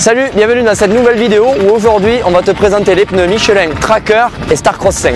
Salut, bienvenue dans cette nouvelle vidéo où aujourd'hui on va te présenter les pneus Michelin Tracker et Starcross 5.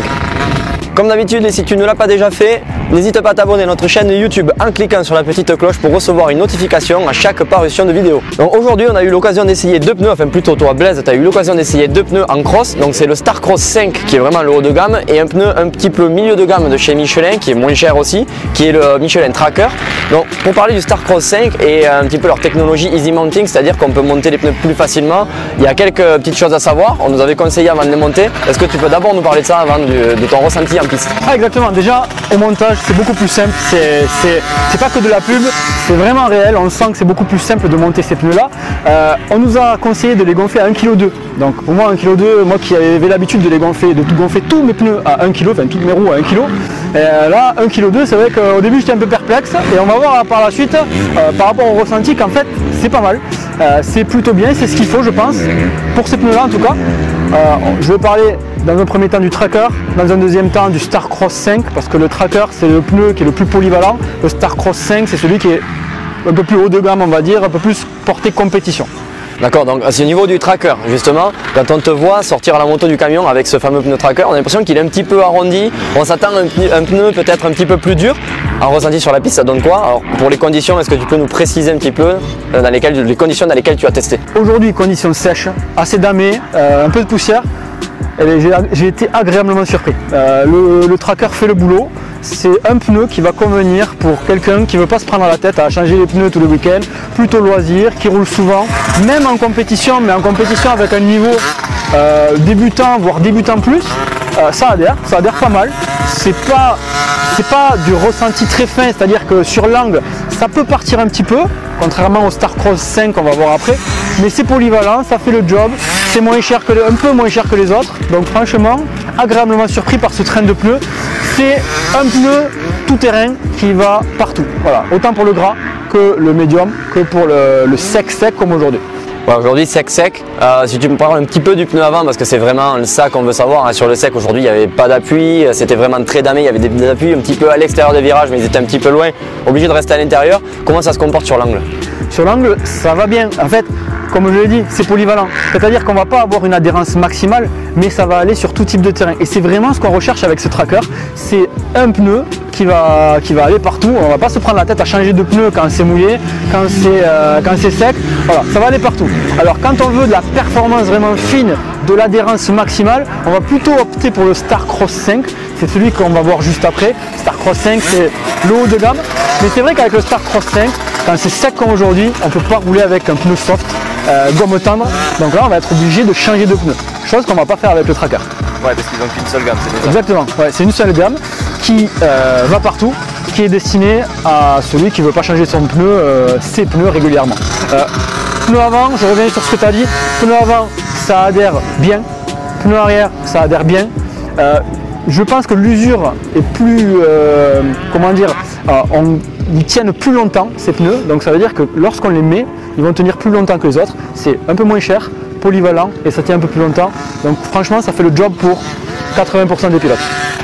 Comme d'habitude, et si tu ne l'as pas déjà fait, n'hésite pas à t'abonner à notre chaîne YouTube en cliquant sur la petite cloche pour recevoir une notification à chaque parution de vidéo. Donc aujourd'hui, on a eu l'occasion d'essayer deux pneus, enfin plutôt toi Blaise, tu as eu l'occasion d'essayer deux pneus en cross. Donc c'est le Starcross 5 qui est vraiment le haut de gamme et un pneu un petit peu milieu de gamme de chez Michelin qui est moins cher aussi, qui est le Michelin Tracker. Donc pour parler du Starcross 5 et un petit peu leur technologie Easy Mounting, c'est-à-dire qu'on peut monter les pneus plus facilement, il y a quelques petites choses à savoir. On nous avait conseillé avant de les monter. Est-ce que tu peux d'abord nous parler de ça avant de ton ressenti en piste? Ah, exactement, déjà au montage c'est beaucoup plus simple, c'est pas que de la pub, c'est vraiment réel, on sent que c'est beaucoup plus simple de monter ces pneus là. On nous a conseillé de les gonfler à 1,2 kg, donc pour moi 1,2 kg, moi qui avais l'habitude de les gonfler, de gonfler tous mes pneus à 1 kg, enfin toutes mes roues à 1 kg, là 1,2 kg, c'est vrai qu'au début j'étais un peu perplexe et on va voir par la suite par rapport au ressenti qu'en fait c'est pas mal, c'est plutôt bien, c'est ce qu'il faut je pense, pour ces pneus là en tout cas. Je vais parler dans un premier temps du Tracker, dans un deuxième temps du Starcross 5 parce que le Tracker c'est le pneu qui est le plus polyvalent, le Starcross 5 c'est celui qui est un peu plus haut de gamme on va dire, un peu plus porté compétition. D'accord, donc c'est au niveau du Tracker justement, quand on te voit sortir à la moto du camion avec ce fameux pneu Tracker, on a l'impression qu'il est un petit peu arrondi, on s'attend à un pneu peut-être un petit peu plus dur. En ressenti sur la piste, ça donne quoi? Alors pour les conditions, est-ce que tu peux nous préciser un petit peu les conditions dans lesquelles tu as testé? Aujourd'hui, conditions sèches, assez damées, un peu de poussière, j'ai été agréablement surpris. Le Tracker fait le boulot. C'est un pneu qui va convenir pour quelqu'un qui ne veut pas se prendre la tête à changer les pneus tous les week-ends, plutôt loisir, qui roule souvent, même en compétition, mais en compétition avec un niveau débutant, voire débutant plus, ça adhère pas mal. C'est pas du ressenti très fin, c'est-à-dire que sur l'angle, ça peut partir un petit peu, contrairement au Starcross 5 qu'on va voir après, mais c'est polyvalent, ça fait le job, c'est un peu moins cher que les autres, donc franchement, agréablement surpris par ce train de pneus. C'est un pneu tout-terrain qui va partout, voilà, autant pour le gras que le médium, que pour le sec comme aujourd'hui. Ouais, aujourd'hui sec. Si tu me parles un petit peu du pneu avant, parce que c'est vraiment ça qu'on veut savoir, hein. Sur le sec aujourd'hui il n'y avait pas d'appui, c'était vraiment très damé, il y avait des appuis un petit peu à l'extérieur des virages mais ils étaient un petit peu loin, obligé de rester à l'intérieur. Comment ça se comporte sur l'angle? Sur l'angle ça va bien, en fait comme je l'ai dit c'est polyvalent, c'est-à-dire qu'on ne va pas avoir une adhérence maximale mais ça va aller sur tout type de terrain et c'est vraiment ce qu'on recherche avec ce Tracker, c'est un pneu qui va aller partout, on ne va pas se prendre la tête à changer de pneu quand c'est mouillé, quand c'est sec, voilà, ça va aller partout. Alors quand on veut de la performance vraiment fine, de l'adhérence maximale, on va plutôt opter pour le Starcross 5, c'est celui qu'on va voir juste après. Starcross 5 c'est le haut de gamme, mais c'est vrai qu'avec le Starcross 5, quand c'est sec comme aujourd'hui, on ne peut pas rouler avec un pneu soft, gomme tendre, donc là on va être obligé de changer de pneu, chose qu'on ne va pas faire avec le Tracker. Ouais, parce qu'ils n'ont qu'une seule gamme, c'est ça. Exactement, ouais, c'est une seule gamme qui va partout, qui est destinée à celui qui ne veut pas changer son pneu, ses pneus régulièrement. Pneu avant, je reviens sur ce que tu as dit, pneu avant ça adhère bien, pneu arrière ça adhère bien. Je pense que l'usure est plus, comment dire, ils tiennent plus longtemps ces pneus, donc ça veut dire que lorsqu'on les met, ils vont tenir plus longtemps que les autres, c'est un peu moins cher, polyvalent et ça tient un peu plus longtemps, donc franchement ça fait le job pour 80% des pilotes.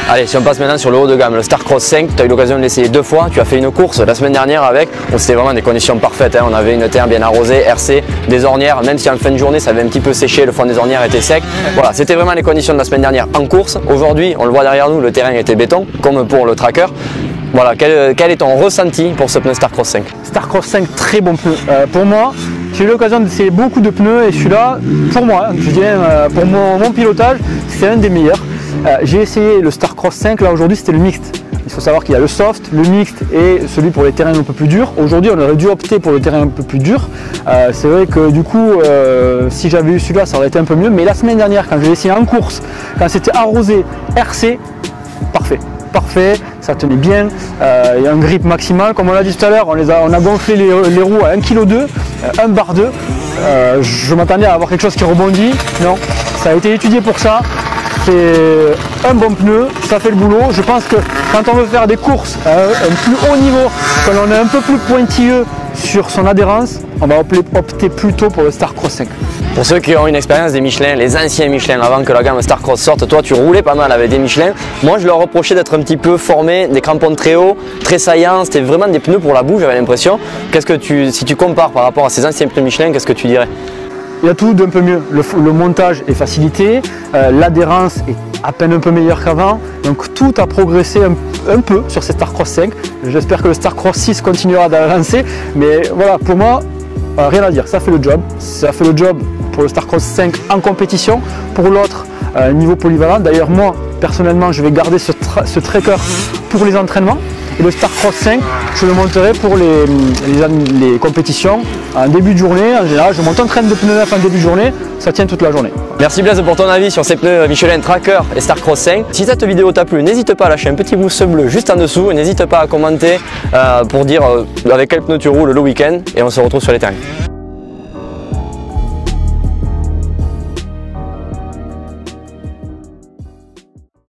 Allez, si on passe maintenant sur le haut de gamme, le Starcross 5, tu as eu l'occasion de l'essayer deux fois, tu as fait une course la semaine dernière avec, c'était vraiment des conditions parfaites, hein. On avait une terre bien arrosée, RC, des ornières, même si en fin de journée ça avait un petit peu séché, le fond des ornières était sec, voilà, c'était vraiment les conditions de la semaine dernière en course. Aujourd'hui, on le voit derrière nous, le terrain était béton, comme pour le Tracker. Voilà, quel est ton ressenti pour ce pneu Starcross 5? Starcross 5, très bon pneu. Pour moi, j'ai eu l'occasion d'essayer beaucoup de pneus et celui-là, pour moi, je dirais pour mon pilotage, c'est un des meilleurs. J'ai essayé le Starcross 5, là aujourd'hui c'était le mixte. Il faut savoir qu'il y a le soft, le mixte et celui pour les terrains un peu plus durs. Aujourd'hui on aurait dû opter pour le terrain un peu plus dur. C'est vrai que du coup, si j'avais eu celui-là ça aurait été un peu mieux. Mais la semaine dernière quand j'ai essayé en course, quand c'était arrosé RC, parfait, ça tenait bien, il y a un grip maximal, comme on l'a dit tout à l'heure, on a gonflé les roues à 1,2 kg, 1 bar 2, je m'attendais à avoir quelque chose qui rebondit, non, ça a été étudié pour ça, c'est un bon pneu, ça fait le boulot. Je pense que quand on veut faire des courses à un plus haut niveau, quand on est un peu plus pointilleux sur son adhérence, on va opter plutôt pour le Starcross 5. Pour ceux qui ont une expérience des Michelin, les anciens Michelin, avant que la gamme Starcross sorte, toi tu roulais pas mal avec des Michelin. Moi je leur reprochais d'être un petit peu formé, des crampons très hauts, très saillants, c'était vraiment des pneus pour la boue, j'avais l'impression. Si tu compares par rapport à ces anciens pneus Michelin, qu'est-ce que tu dirais? il y a tout d'un peu mieux. Le montage est facilité, l'adhérence est à peine un peu meilleure qu'avant. Donc tout a progressé un peu sur ces Starcross 5. J'espère que le Starcross 6 continuera d'avancer. Mais voilà, pour moi, rien à dire, ça fait le job. Ça fait le job pour le Starcross 5 en compétition. Pour l'autre, niveau polyvalent. D'ailleurs, moi, personnellement, je vais garder ce tracker pour les entraînements. Et le Starcross 5, je le monterai pour les compétitions en début de journée. En général, je monte un train de pneus neufs en début de journée, ça tient toute la journée. Merci Blaise pour ton avis sur ces pneus Michelin Tracker et Starcross 5. Si cette vidéo t'a plu, n'hésite pas à lâcher un petit pouce bleu juste en dessous. Et n'hésite pas à commenter pour dire avec quel pneu tu roules le week-end. Et on se retrouve sur les terrains.